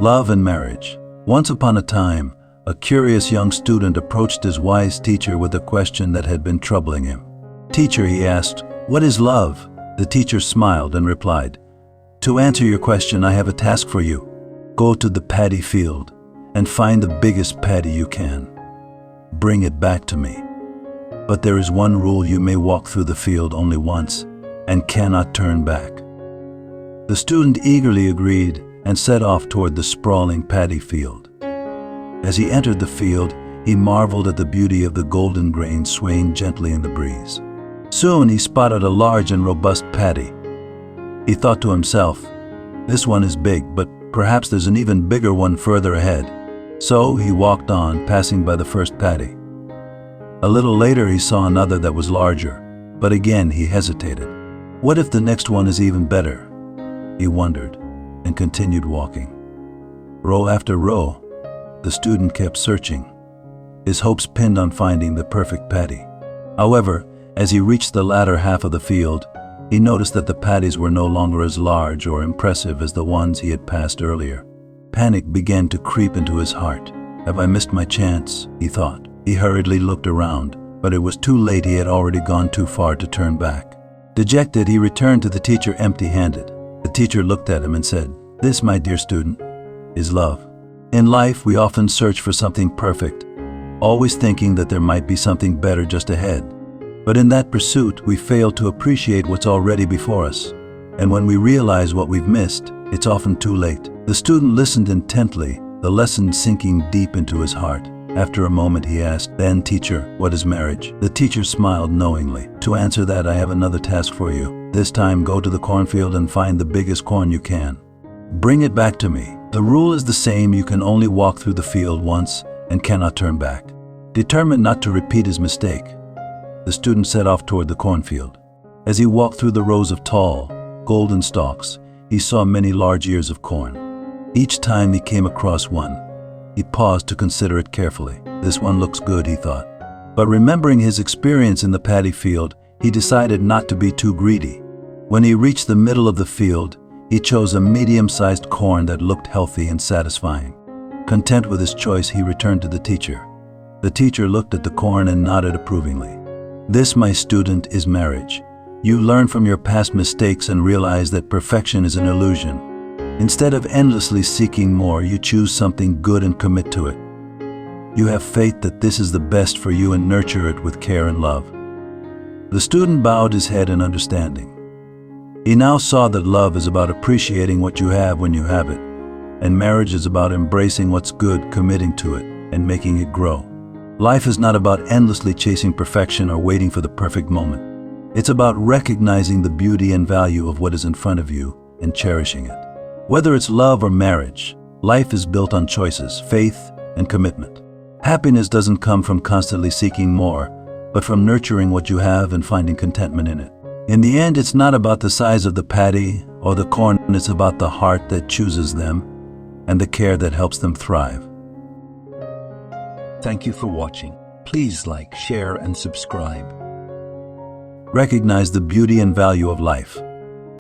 Love and marriage. Once upon a time, a curious young student approached his wise teacher with a question that had been troubling him. "Teacher," he asked, "what is love?" The teacher smiled and replied, "To answer your question, I have a task for you. Go to the paddy field and find the biggest paddy you can. Bring it back to me. But there is one rule: you may walk through the field only once and cannot turn back." The student eagerly agreed and set off toward the sprawling paddy field. As he entered the field, he marveled at the beauty of the golden grain swaying gently in the breeze. Soon he spotted a large and robust paddy. He thought to himself, "This one is big, but perhaps there's an even bigger one further ahead." So he walked on, passing by the first paddy. A little later he saw another that was larger, but again he hesitated. What if the next one is even better? He wondered and continued walking. Row after row, the student kept searching, his hopes pinned on finding the perfect paddy. However, as he reached the latter half of the field, he noticed that the paddies were no longer as large or impressive as the ones he had passed earlier. Panic began to creep into his heart. "Have I missed my chance?" he thought. He hurriedly looked around, but it was too late. He had already gone too far to turn back. Dejected, he returned to the teacher empty-handed. The teacher looked at him and said, "This, my dear student, is love." In life, we often search for something perfect, always thinking that there might be something better just ahead. But in that pursuit, we fail to appreciate what's already before us. And when we realize what we've missed, it's often too late. The student listened intently, the lesson sinking deep into his heart. After a moment he asked, "Then, teacher, what is marriage?" The teacher smiled knowingly. "To answer that, I have another task for you. This time, go to the cornfield and find the biggest corn you can. Bring it back to me. The rule is the same: you can only walk through the field once and cannot turn back." Determined not to repeat his mistake, the student set off toward the cornfield. As he walked through the rows of tall, golden stalks, he saw many large ears of corn. Each time he came across one, he paused to consider it carefully. "This one looks good," he thought. But remembering his experience in the paddy field, he decided not to be too greedy. When he reached the middle of the field, he chose a medium-sized corn that looked healthy and satisfying. Content with his choice, he returned to the teacher. The teacher looked at the corn and nodded approvingly. "This, my student, is marriage. You learn from your past mistakes and realize that perfection is an illusion. Instead of endlessly seeking more, you choose something good and commit to it. You have faith that this is the best for you and nurture it with care and love." The student bowed his head in understanding. He now saw that love is about appreciating what you have when you have it, and marriage is about embracing what's good, committing to it, and making it grow. Life is not about endlessly chasing perfection or waiting for the perfect moment. It's about recognizing the beauty and value of what is in front of you and cherishing it. Whether it's love or marriage, life is built on choices, faith, and commitment. Happiness doesn't come from constantly seeking more, but from nurturing what you have and finding contentment in it. In the end, it's not about the size of the paddy or the corn, it's about the heart that chooses them and the care that helps them thrive. Thank you for watching. Please like, share, and subscribe. Recognize the beauty and value of life.